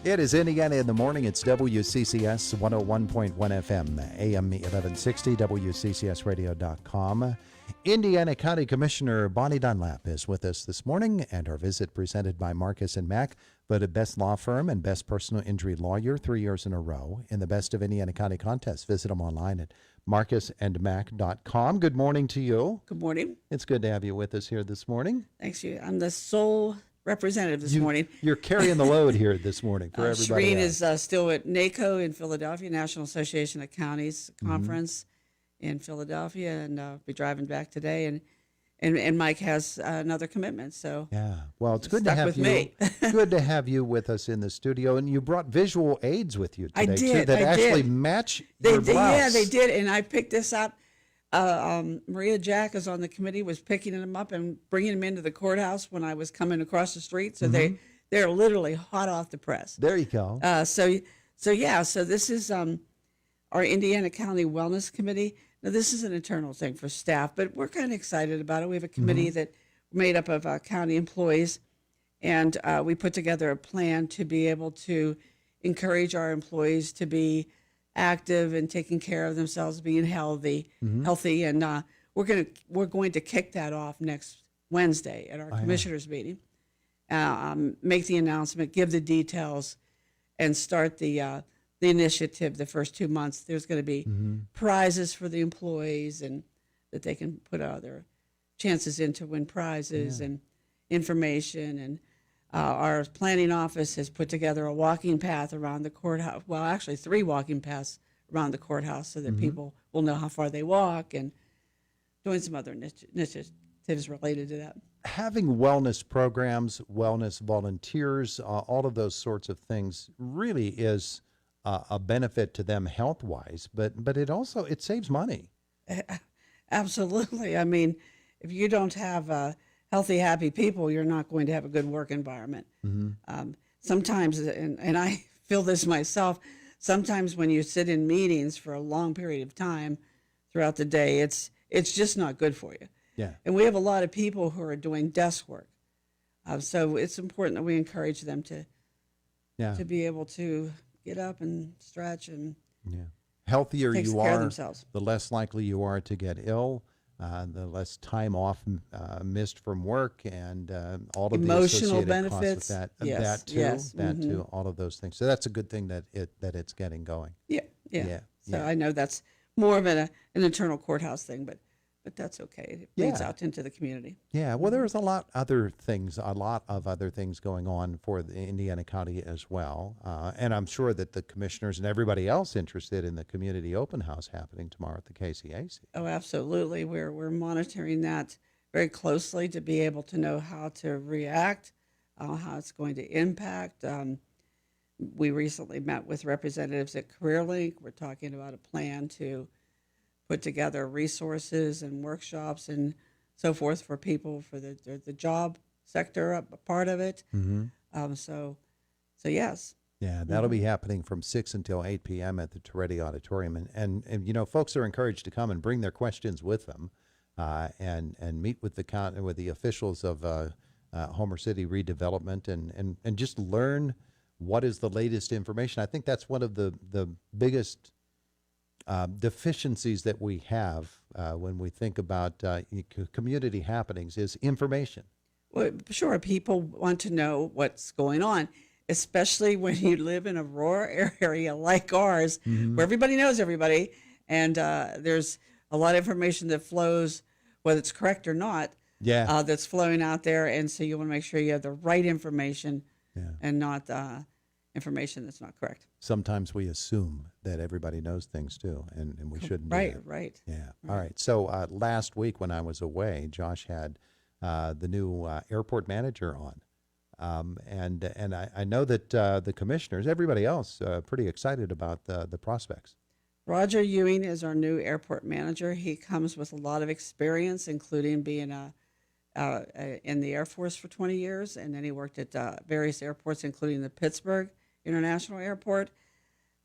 It is Indiana in the morning. It's WCCS 101.1 FM, AM 1160, WCCSradio.com. Indiana County Commissioner Bonni Dunlap is with us this morning, and our visit presented by Marcus & Mack, voted best law firm and best personal injury lawyer 3 years in a row in the Best of Indiana County contest. Visit them online at marcusandmack.com. Good morning to you. Good morning. It's good to have you with us here this morning. Thanks, you. I'm the sole representative this morning. You're carrying the load here this morning for everybody Shereen else. is still at NACO in Philadelphia, National Association of Counties Conference in Philadelphia, and be driving back today. And Mike has another commitment, so yeah. Well, it's good to stuck have with you. me. Good to have you with us in the studio, and you brought visual aids with you today I did, too that I actually did. match They your did, blouse. yeah, they did, and I picked this up. Maria Jack is on the committee, was picking them up and bringing them into the courthouse when I was coming across the street. So they're literally hot off the press. There you go. So this is our Indiana County Wellness Committee. Now, this is an internal thing for staff, but we're kind of excited about it. We have a committee that made up of county employees, and we put together a plan to be able to encourage our employees to be active and taking care of themselves, being healthy, and we're going to kick that off next Wednesday at our commissioners meeting. Make the announcement, give the details, and start the initiative. The first 2 months, there's going to be prizes for the employees, and that they can put their chances in to win prizes and information. And our planning office has put together a walking path around the courthouse. Well, actually 3 walking paths around the courthouse, so that people will know how far they walk, and doing some other initiatives related to that. Having wellness programs, wellness volunteers, all of those sorts of things really is a benefit to them health-wise, but it saves money. Absolutely. I mean, if you don't have healthy, happy people, you're not going to have a good work environment. Sometimes, and I feel this myself, sometimes when you sit in meetings for a long period of time throughout the day, it's just not good for you. Yeah. And we have a lot of people who are doing desk work. So it's important that we encourage them to be able to get up and stretch and Healthier take you care of are, themselves. the less likely you are to get ill, the less time off missed from work, and all of Emotional the associated benefits. costs with that. Yes, That too, all of those things. So that's a good thing that it's getting going. Yeah. So I know that's more of an internal courthouse thing, but that's okay. It bleeds out into the community. Yeah, well, there's a lot of other things going on for the Indiana County as well, and I'm sure that the commissioners and everybody else interested in the community open house happening tomorrow at the KCAC. Oh, absolutely. We're monitoring that very closely to be able to know how to react, how it's going to impact. We recently met with representatives at CareerLink. We're talking about a plan to put together resources and workshops and so forth for people for the job sector, a part of it. So yes. Yeah, that'll be happening from 6 until 8 p.m. at the Toretti Auditorium. And folks are encouraged to come and bring their questions with them and meet with the officials of Homer City redevelopment and just learn what is the latest information. I think that's one of the biggest deficiencies that we have when we think about community happenings is information. Well, sure, people want to know what's going on, especially when you live in a rural area like ours, where everybody knows everybody, and there's a lot of information that flows, whether it's correct or not, that's flowing out there, and so you want to make sure you have the right information and not information that's not correct. Sometimes we assume that everybody knows things too, and we shouldn't. Right. Yeah. All right. So last week when I was away, Josh had the new airport manager on, and I know that the commissioners, everybody else, pretty excited about the prospects. Roger Ewing is our new airport manager. He comes with a lot of experience, including being in the Air Force for 20 years, and then he worked at various airports, including the Pittsburgh International Airport.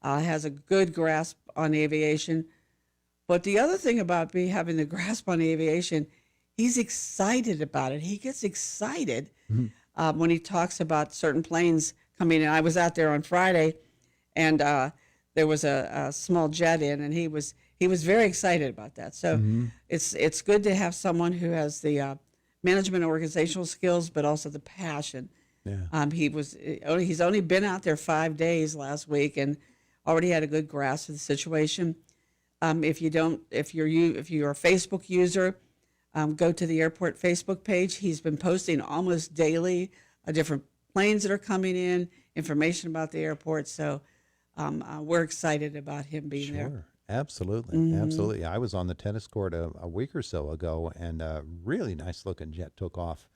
Has a good grasp on aviation. But the other thing about having the grasp on aviation, he's excited about it. He gets excited when he talks about certain planes coming in. I was out there on Friday, and there was a small jet in, and he was very excited about that. So it's good to have someone who has the management and organizational skills, but also the passion. Yeah. He's only been out there 5 days last week, and already had a good grasp of the situation. If you're a Facebook user, go to the airport Facebook page. He's been posting almost daily different planes that are coming in, information about the airport. So we're excited about him being there. Sure. Absolutely. Absolutely. I was on the tennis court a week or so ago, and a really nice looking jet took off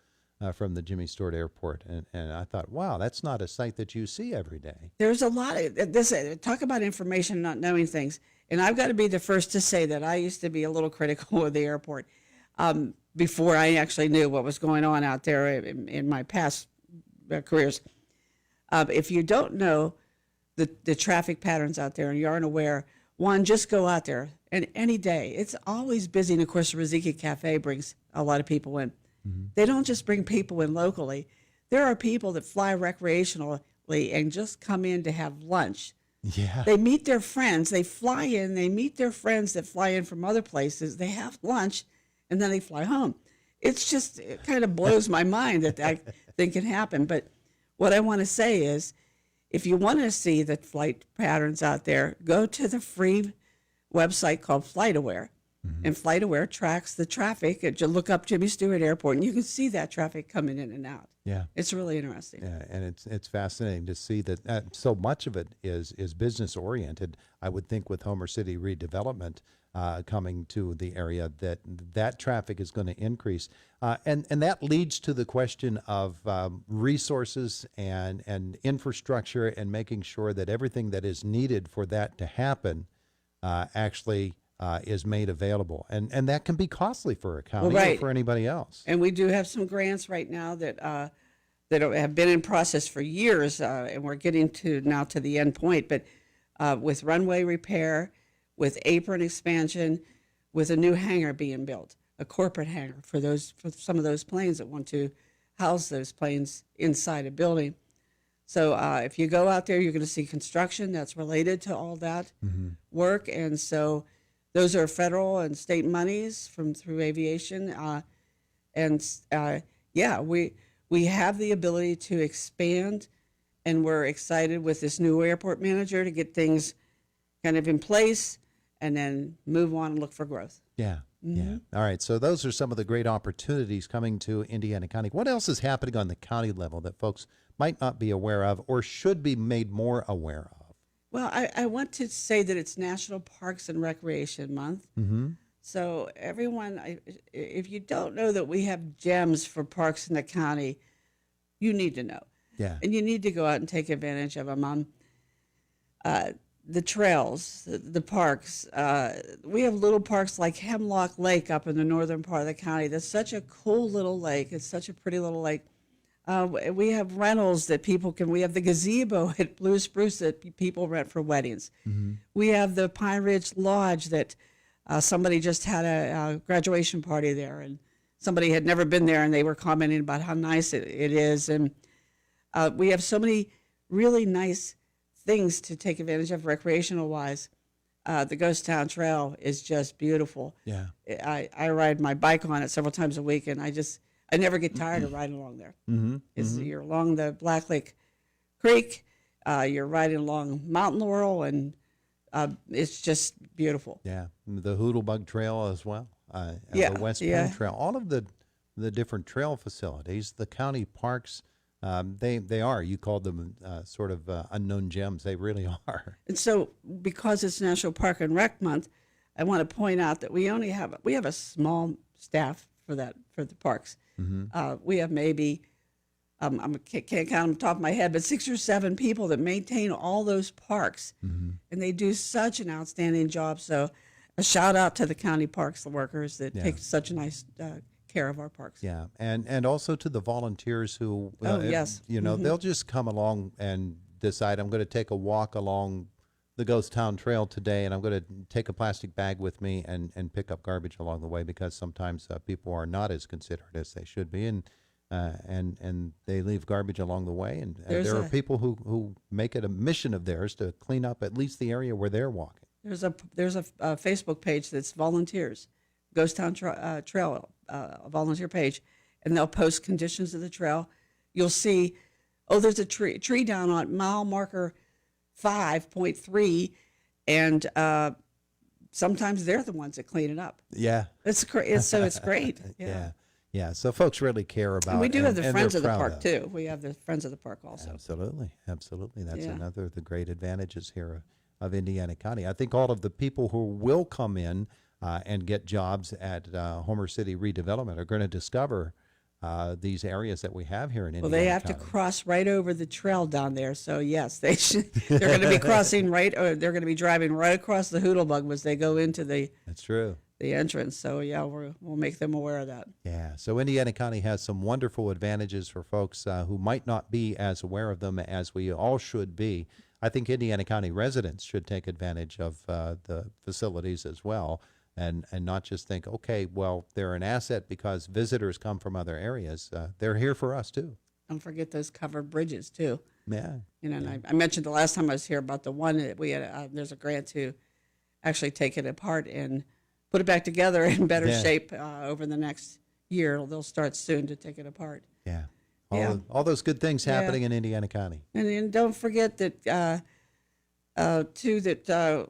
from the Jimmy Steward Airport. And I thought, wow, that's not a sight that you see every day. There's a lot of this. Talk about information, not knowing things. And I've got to be the first to say that I used to be a little critical of the airport before I actually knew what was going on out there in my past careers. If you don't know the traffic patterns out there and you aren't aware, one, just go out there. And any day, it's always busy. And of course, the Riziki Cafe brings a lot of people in. They don't just bring people in locally. There are people that fly recreationally and just come in to have lunch. Yeah. They meet their friends. They fly in. They meet their friends that fly in from other places. They have lunch, and then they fly home. It kind of blows my mind that thing can happen. But what I want to say is, if you want to see the flight patterns out there, go to the free website called FlightAware. And FlightAware tracks the traffic. You look up Jimmy Steward Airport, and you can see that traffic coming in and out. Yeah. It's really interesting. Yeah, and it's fascinating to see that so much of it is business oriented. I would think with Homer City redevelopment coming to the area that traffic is going to increase, and that leads to the question of resources and infrastructure and making sure that everything that is needed for that to happen actually is made available, and that can be costly for a county or for anybody else. And we do have some grants right now that have been in process for years, and we're getting to the end point. But with runway repair, with apron expansion, with a new hangar being built, a corporate hangar for some of those planes that want to house those planes inside a building. So if you go out there, you're going to see construction that's related to all that work, and so. Those are federal and state monies through aviation, we have the ability to expand, and we're excited with this new airport manager to get things kind of in place, and then move on and look for growth. Yeah, yeah. All right. So those are some of the great opportunities coming to Indiana County. What else is happening on the county level that folks might not be aware of or should be made more aware of? Well, I want to say that it's National Parks and Recreation Month. So everyone, if you don't know that we have gems for parks in the county, you need to know. Yeah. And you need to go out and take advantage of them. The trails, the parks. We have little parks like Hemlock Lake up in the northern part of the county. That's such a cool little lake. It's such a pretty little lake. We have rentals that people can. We have the gazebo at Blue Spruce that people rent for weddings. We have the Pine Ridge Lodge that somebody just had a graduation party there, and somebody had never been there, and they were commenting about how nice it is. And we have so many really nice things to take advantage of recreational wise. The Ghost Town Trail is just beautiful. Yeah, I ride my bike on it several times a week, and I never get tired of riding along there. You're along the Black Lake Creek, you're riding along Mountain Laurel, and it's just beautiful. Yeah, the Hoodlebug Trail as well, Yeah, the West yeah. Penn Trail, all of the different trail facilities, the county parks, they are, you called them sort of unknown gems. They really are. And so because it's National Park and Rec Month, I want to point out that we have a small staff for the parks. We have maybe, I can't count them on top of my head, but 6 or 7 people that maintain all those parks. And they do such an outstanding job. So a shout out to the county parks workers that take such a nice care of our parks. Yeah, and also to the volunteers who, yes. they'll just come along and decide, I'm going to take a walk along the Ghost Town Trail today, and I'm going to take a plastic bag with me and pick up garbage along the way, because sometimes people are not as considerate as they should be, and and they leave garbage along the way. And There's there are a- people who make it a mission of theirs to clean up at least the area where they're walking. There's a Facebook page that's volunteers, Ghost Town Trail a volunteer page, and they'll post conditions of the trail. You'll see, oh, there's a tree down on mile marker 5.3, and sometimes they're the ones that clean it up. Yeah. It's great. It's great. Yeah. Yeah. So folks really care about And we do have the and Friends they're of the proud Park too. We have the Friends of the Park also. Absolutely. Absolutely. That's Yeah. another of the great advantages here of Indiana County. I think all of the people who will come in and get jobs at Homer City Redevelopment are going to discover these areas that we have here in Indiana Well, they have County. to cross right over the trail down there. So yes, they should. They're going to be crossing right, or they're going to be driving right across the Hoodlebug as they go into the That's true. entrance. So yeah, we'll make them aware of that. Yeah, so Indiana County has some wonderful advantages for folks who might not be as aware of them as we all should be. I think Indiana County residents should take advantage of the facilities as well, and not just think, okay, well, they're an asset because visitors come from other areas. They're here for us too. Don't forget those covered bridges too. Yeah. You know, and I mentioned the last time I was here about the one that we had. There's a grant to actually take it apart and put it back together in better Yeah. shape over the next year. They'll start soon to take it apart. Yeah. Yeah. All those good things Yeah. happening in Indiana County. And don't forget that too that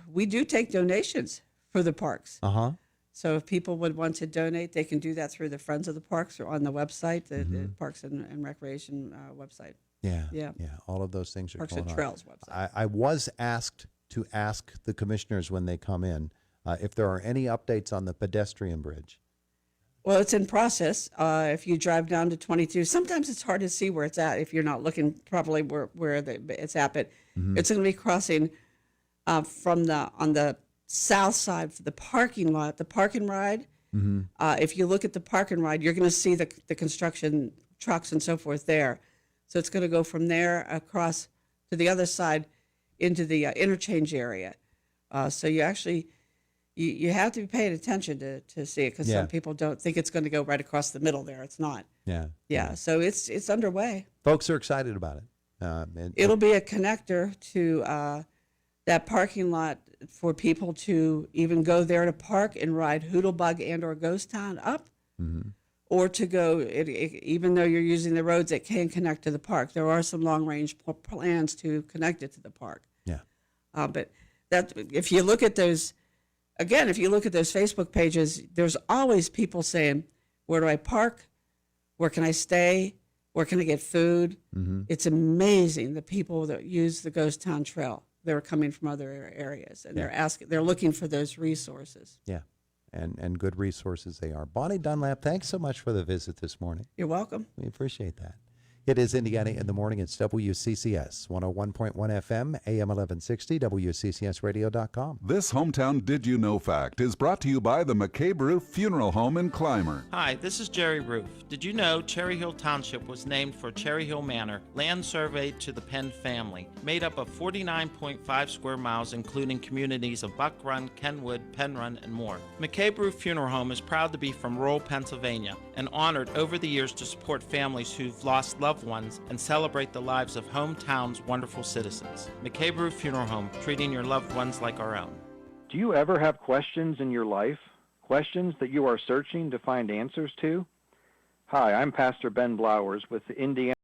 we do take donations for the parks. Uh-huh. So if people would want to donate, they can do that through the Friends of the Parks or on the website, the Parks and Recreation website, Yeah. Yeah. Yeah. All of those things are Parks going and on. Trails website. I was asked to ask the commissioners when they come in if there are any updates on the pedestrian bridge. Well, it's in process. If you drive down to 22, sometimes it's hard to see where it's at if you're not looking properly where it's at. But it's going to be crossing on the south side for the parking lot, the park and ride. If you look at the park and ride, you're going to see the construction trucks and so forth there. So it's going to go from there across to the other side into the interchange area. So you actually you have to be paying attention to see it because Yeah. some people don't think it's going to go right across the middle there. It's not. Yeah. Yeah. So it's underway. Folks are excited about it. It'll be a connector to that parking lot for people to even go there to park and ride Hoodlebug and or Ghost Town up, or to go, even though you're using the roads that can connect to the park. There are some long-range plans to connect it to the park. Yeah. But that if you look at those, again, if you look at those Facebook pages, there's always people saying, where do I park? Where can I stay? Where can I get food? It's amazing the people that use the Ghost Town Trail. They're coming from other areas, and they're looking for those resources. Yeah. And good resources they are. Bonni Dunlap, thanks so much for the visit this morning. You're welcome. We appreciate that. It is Indiana in the Morning. It's WCCS 101.1 FM, AM 1160, WCCSradio.com. This Hometown Did You Know fact is brought to you by the McCabe Roof Funeral Home in Clymer. Hi, this is Jerry Roof. Did you know Cherry Hill Township was named for Cherry Hill Manor, land surveyed to the Penn family, made up of 49.5 square miles, including communities of Buck Run, Kenwood, Penn Run, and more. McCabe Roof Funeral Home is proud to be from rural Pennsylvania and honored over the years to support families who've lost loved ones and celebrate the lives of hometown's wonderful citizens. McCabe Roof Funeral Home, treating your loved ones like our own. Do you ever have questions in your life? Questions that you are searching to find answers to? Hi, I'm Pastor Ben Blowers with the Indiana